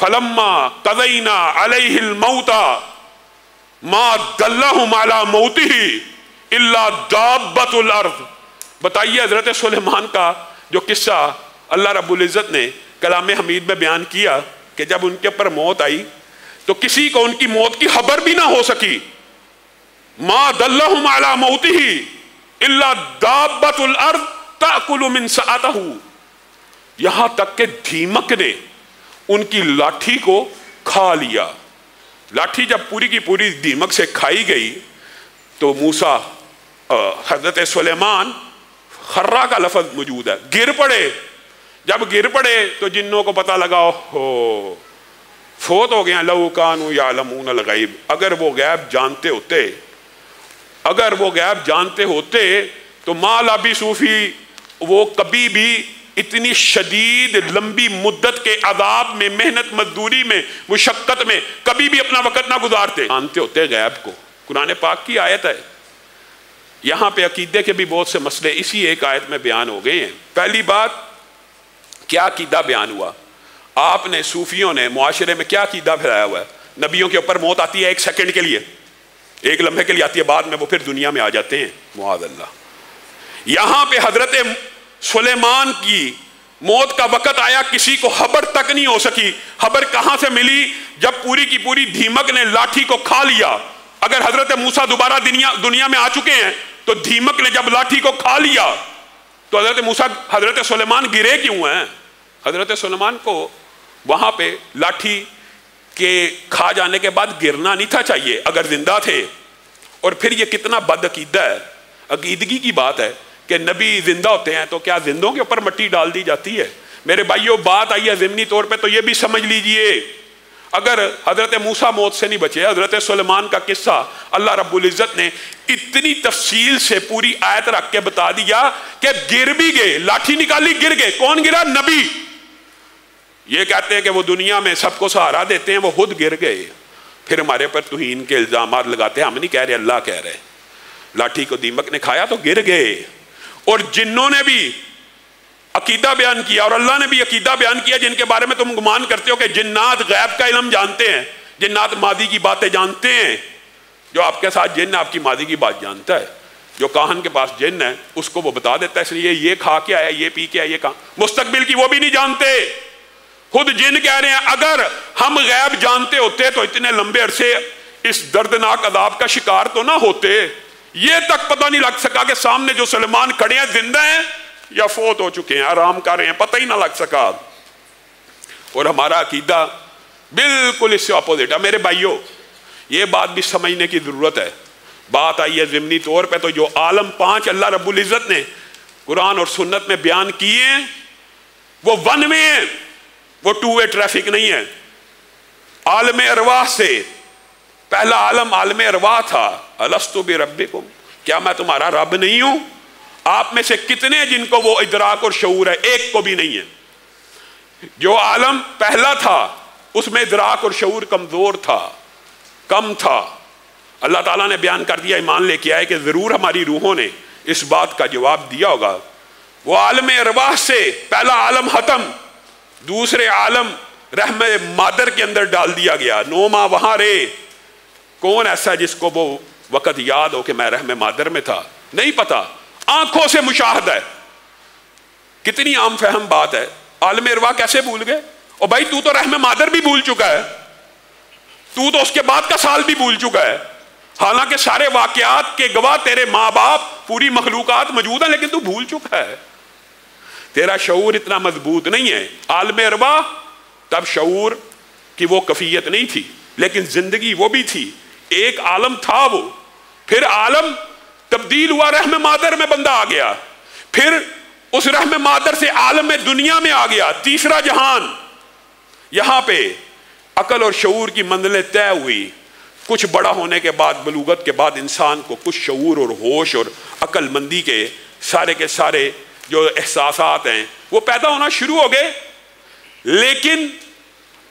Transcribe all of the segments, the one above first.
فلما قضینا علیہ الموت ما دلہم علی موتہ الا دابۃ الارض. بتائیے حضرت سلیمان کا جو قصہ اللہ رب العزت نے کلام حمید میں بیان کیا کہ جب ان کے اوپر موت آئی تو کسی کو ان کی موت کی خبر بھی نہ ہو سکی. ما دلہم علی موتہ الا دابۃ الارض تأکل من سأتہ. یہاں تک کہ دیمک نے ان کی لاٹھی کو کھا لیا. لاٹھی جب پوری کی پوری دیمک سے کھائی گئی تو موسیٰ حضرت سلیمان خرہ کا لفظ موجود ہے، گر پڑے. جب گر پڑے تو جنوں کو پتہ لگا ہو فوت ہو گیا. لو کانوا یعلمون الغیب، اگر وہ غیب جانتے ہوتے تو ما لبثوا فی، وہ کبھی بھی اتنی شدید لمبی مدت کے عذاب میں، محنت مزدوری میں، مشقت میں کبھی بھی اپنا وقت نہ گزارتے. جانتے ہوتے غیب کو. قرآن پاک کی آیت ہے. یہاں پہ عقیدے کے بھی بہت سے مسئلے اسی ایک آیت میں بیان ہو گئے ہیں. پہلی بات، کیا عقیدہ بیان ہوا؟ آپ نے صوفیوں نے معاشرے میں کیا عقیدہ پھیلایا ہوا ہے؟ نبیوں کے اوپر موت آتی ہے ایک سیکنڈ کے لیے، ایک لمحے کے لیے آتی ہے، بعد میں وہ پھر دنیا میں آ جاتے ہیں معاذ اللہ. یہاں پہ حضرت سلیمان کی موت کا وقت آیا، کسی کو خبر تک نہیں ہو سکی. خبر کہاں سے ملی؟ جب پوری کی پوری دیمک نے لاٹھی کو کھا لیا. اگر حضرت موسیٰ دوبارہ دنیا میں آ چکے ہیں تو دیمک نے جب لاٹھی کو کھا لیا تو حضرت سلیمان گرے کیوں ہیں؟ حضرت سلیمان کو وہاں پہ لاٹھی کے کھا جانے کے بعد گرنا نہیں تھا چاہیے اگر زندہ تھے. اور پھر یہ کتنا بد عقیدہ ہے، عقیدگی کی بات ہے کہ نبی زندہ ہوتے ہیں تو کیا زندوں کے اوپر مٹی ڈال دی جاتی ہے؟ میرے بھائیوں، بات آئی ہے ضمنی طور پہ تو یہ بھی سمجھ لیجئے. اگر حضرت موسیٰ موت سے نہیں بچے، حضرت سلیمان کا قصہ اللہ رب العزت نے اتنی تفصیل سے پوری آیت رکھ کے بتا دیا کہ گر بھی گئے، لاٹھی نکالی گر گئے. کون گرا؟ نبی. یہ کہتے ہیں کہ وہ دنیا میں سب کو سہارا دیتے ہیں، وہ خود گر گئے. پھر ہمارے پر توہین کے الزامات لگاتے ہیں. ہم نہیں کہہ رہے، اللہ کہہ رہے. لاٹھی کو دیمک نے کھایا تو گر گئے. اور جنوں نے بھی عقیدہ بیان کیا اور اللہ نے بھی عقیدہ بیان کیا جن کے بارے میں تم گمان کرتے ہو کہ جنات غیب کا علم جانتے ہیں، جنات ماضی کی باتیں جانتے ہیں. جو آپ کے ساتھ جن ہے آپ کی ماضی کی بات جانتا ہے. جو کاہن کے پاس جن ہے اس کو وہ بتا دیتا ہے، اس لیے یہ کھا کے آیا، یہ پی کے آیا، یہ کہاں. مستقبل کی وہ بھی نہیں جانتے. خود جن کہہ رہے ہیں اگر ہم غیب جانتے ہوتے تو اتنے لمبے عرصے اس دردناک عذاب کا شکار تو نہ ہوتے. یہ تک پتہ نہیں لگ سکا کہ سامنے جو سلیمان کھڑے ہیں زندہ ہیں یا فوت ہو چکے ہیں، آرام کر رہے ہیں، پتہ ہی نہ لگ سکا. اور ہمارا عقیدہ بالکل اس سے اپوزٹ ہے. میرے بھائیوں، یہ بات بھی سمجھنے کی ضرورت ہے. بات آئی ہے ضمنی طور پہ تو جو عالم 5 اللہ رب العزت نے قرآن اور سنت میں بیان کیے ہیں وہ ون وے ہیں، وہ ٹو وے ٹریفک نہیں ہے. عالم ارواح سے پہلا عالم عالم ارواح تھا. الستو بربکم، کیا میں تمہارا رب نہیں ہوں؟ آپ میں سے کتنے جن کو وہ ادراک اور شعور ہے؟ ایک کو بھی نہیں ہے. جو عالم پہلا تھا اس میں ادراک اور شعور کمزور تھا، کم تھا. اللہ تعالیٰ نے بیان کر دیا، ایمان لے کے آئے کہ ضرور ہماری روحوں نے اس بات کا جواب دیا ہوگا. وہ عالم ارواح سے پہلا عالم ختم، دوسرے عالم رحم مادر کے اندر ڈال دیا گیا. 9 ماہ وہاں رہے. کون ایسا جس کو وہ وقت یاد ہو کہ میں رحم مادر میں تھا؟ نہیں پتا. آنکھوں سے مشاہدہ ہے. کتنی عام فہم بات ہے. عالم ارواح کیسے بھول گئے؟ اور بھائی تو رحم مادر بھی بھول چکا ہے، تو اس کے بعد کا سال بھی بھول چکا ہے. حالانکہ سارے واقعات کے گواہ تیرے ماں باپ پوری مخلوقات موجود ہیں، لیکن تو بھول چکا ہے. تیرا شعور اتنا مضبوط نہیں ہے. عالم ارواح تب شعور کی وہ کیفیت نہیں تھی، لیکن زندگی وہ بھی تھی. ایک عالم تھا وہ، پھر عالم تبدیل ہوا، رحم مادر میں بندہ آ گیا، پھر اس رحم مادر سے عالم دنیا میں آ گیا، تیسرا جہان. یہاں پہ عقل اور شعور کی منزلیں طے ہوئی. کچھ بڑا ہونے کے بعد، بلوغت کے بعد انسان کو کچھ شعور اور ہوش اور عقل مندی کے سارے جو احساسات ہیں وہ پیدا ہونا شروع ہو گئے. لیکن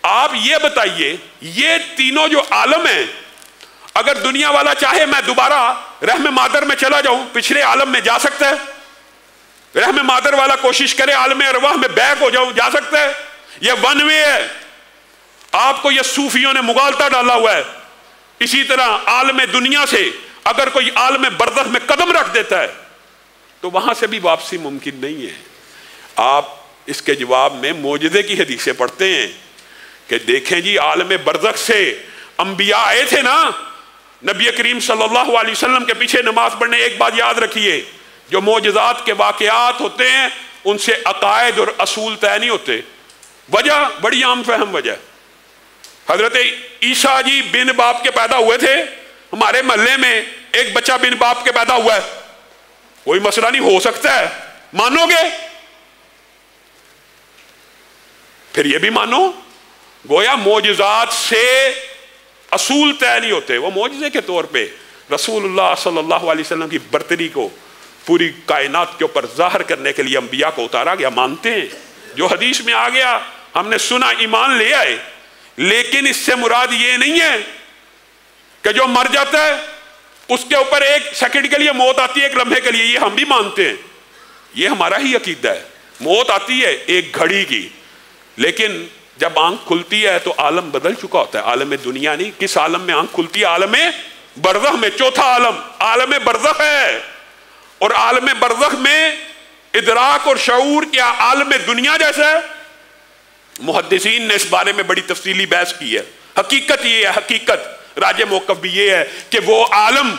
آپ یہ بتائیے، یہ تینوں جو عالم ہیں، اگر دنیا والا چاہے میں دوبارہ رحم مادر میں چلا جاؤں، پچھلے عالم میں جا سکتا ہے؟ رحم مادر والا کوشش کرے عالم ارواح میں بیک ہو جاؤں، جا سکتا ہے؟ یہ ون وے ہے. آپ کو یہ صوفیوں نے مغالطہ ڈالا ہوا ہے۔ اسی طرح عالم دنیا سے اگر کوئی عالم برزخ میں قدم رکھ دیتا ہے تو وہاں سے بھی واپسی ممکن نہیں ہے۔ آپ اس کے جواب میں معجزے کی حدیثیں پڑھتے ہیں کہ دیکھیں جی عالم برزخ سے انبیاء آئے تھے نا، نبی کریم صلی اللہ علیہ وسلم کے پیچھے نماز پڑھنے۔ ایک بات یاد رکھیے، جو معجزات کے واقعات ہوتے ہیں ان سے عقائد اور اصول طے نہیں ہوتے۔ وجہ بڑی عام فہم وجہ، حضرت عیسیٰ جی بن باپ کے پیدا ہوئے تھے، ہمارے محلے میں ایک بچہ بن باپ کے پیدا ہوا ہے، کوئی مسئلہ نہیں، ہو سکتا ہے، مانو گے؟ پھر یہ بھی مانو، گویا معجزات سے اصول طے نہیں ہوتے، وہ معجزے کے طور پہ رسول اللہ صلی اللہ علیہ وسلم کی برتری کو پوری کائنات کے اوپر ظاہر کرنے کے لیے انبیاء کو اتارا گیا، مانتے ہیں۔ جو حدیث میں آ گیا ہم نے سنا، ایمان لے آئے، لیکن اس سے مراد یہ نہیں ہے کہ جو مر جاتا ہے اس کے اوپر ایک سیکنڈ کے لیے موت آتی ہے، ایک لمحے کے لیے، یہ ہم بھی مانتے ہیں، یہ ہمارا ہی عقیدہ ہے۔ موت آتی ہے ایک گھڑی کی، لیکن جب آنکھ کھلتی ہے تو عالم بدل چکا ہوتا ہے۔ عالم دنیا نہیں، کس عالم میں آنکھ کھلتی ہے؟ عالم برزخ میں۔ چوتھا عالم عالم برزخ ہے، اور عالم برزخ میں ادراک اور شعور کیا عالم دنیا جیسا ہے؟ محدثین نے اس بارے میں بڑی تفصیلی بحث کی ہے۔ حقیقت یہ ہے، حقیقت راج موقف بھی یہ ہے کہ وہ عالم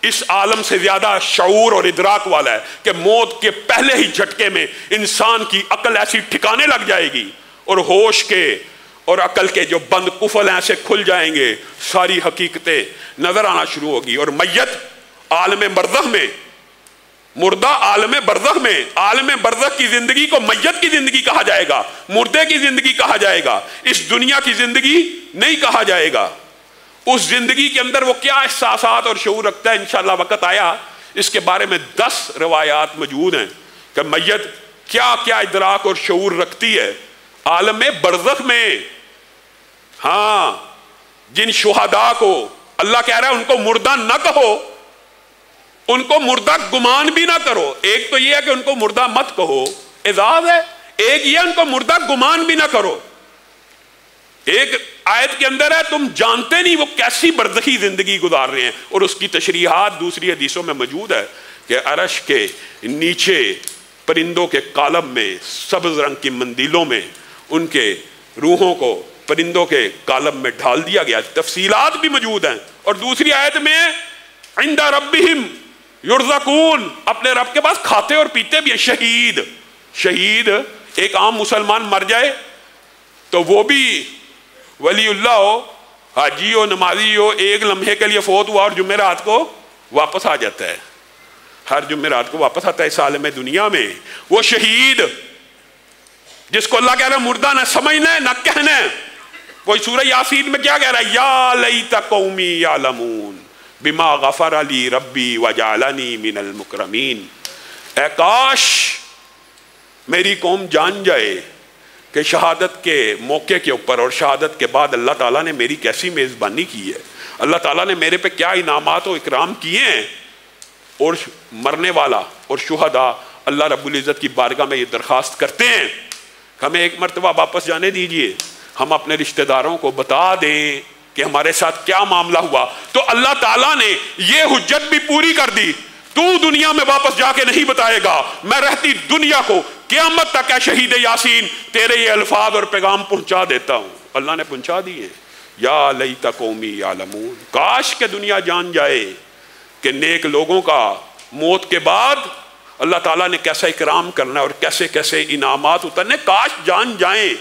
اس عالم سے زیادہ شعور اور ادراک والا ہے کہ موت کے پہلے ہی جھٹکے میں انسان کی عقل ایسی ٹھکانے لگ جائے گی اور ہوش کے اور عقل کے جو بند قفل ایسے کھل جائیں گے، ساری حقیقتیں نظر آنا شروع ہوگی۔ اور میت عالم برزخ میں، مردہ عالم برزخ میں، عالم برزخ کی زندگی کو میت کی زندگی کہا جائے گا، مردے کی زندگی کہا جائے گا، اس دنیا کی زندگی نہیں کہا جائے گا۔ اس زندگی کے اندر وہ کیا احساسات اور شعور رکھتا ہے، انشاءاللہ وقت آیا اس کے بارے میں 10 روایات موجود ہیں کہ میت کیا کیا ادراک اور شعور رکھتی ہے عالم برزخ میں۔ ہاں، جن شہداء کو اللہ کہہ رہا ہے ان کو مردہ نہ کہو، ان کو مردہ گمان بھی نہ کرو۔ ایک تو یہ ہے کہ ان کو مردہ مت کہو، اعزاز ہے، ایک یہ ان کو مردہ گمان بھی نہ کرو۔ ایک آیت کے اندر ہے تم جانتے نہیں وہ کیسی برزخی زندگی گزار رہے ہیں، اور اس کی تشریحات دوسری حدیثوں میں موجود ہے کہ عرش کے نیچے پرندوں کے کالب میں، سبز رنگ کی مندیلوں میں ان کے روحوں کو پرندوں کے کالب میں ڈھال دیا گیا، تفصیلات بھی موجود ہیں۔ اور دوسری آیت میں عند ربہم یرزقون، اپنے رب کے پاس کھاتے اور پیتے بھی ہیں۔ شہید ایک عام مسلمان مر جائے تو وہ بھی ولی اللہ ہو، حاجی ہو، نمازی ہو، ایک لمحے کے لیے فوت ہوا اور جمعرات کو واپس آ جاتا ہے، ہر جمعرات کو واپس آتا ہے اس عالم دنیا میں۔ وہ شہید جس کو اللہ کہہ رہا ہے مردہ نہ سمجھنا ہے نہ کہنا ہے، کوئی سورہ یاسین میں کیا کہہ رہا ہے؟ یا لیت قومی یعلمون بما غفر لی ربی وجعلنی من المکرمین، اے کاش میری قوم جان جائے کہ شہادت کے موقع کے اوپر اور شہادت کے بعد اللہ تعالیٰ نے میری کیسی میزبانی کی ہے، اللہ تعالیٰ نے میرے پہ کیا انعامات و اکرام کیے ہیں۔ اور مرنے والا اور شہداء اللہ رب العزت کی بارگاہ میں یہ درخواست کرتے ہیں ہمیں ایک مرتبہ واپس جانے دیجئے، ہم اپنے رشتہ داروں کو بتا دیں کہ ہمارے ساتھ کیا معاملہ ہوا۔ تو اللہ تعالیٰ نے یہ حجت بھی پوری کر دی، تو دنیا میں واپس جا کے نہیں بتائے گا، میں رہتی دنیا کو قیامت تک ہے شہید یاسین تیرے یہ الفاظ اور پیغام پہنچا دیتا ہوں۔ اللہ نے پہنچا دیے۔ یا لیت قومی یعلمون، کاش کہ دنیا جان جائے کہ نیک لوگوں کا موت کے بعد اللہ تعالیٰ نے کیسا اکرام کرنا ہے اور کیسے کیسے انعامات اترنے، کاش جان جائیں۔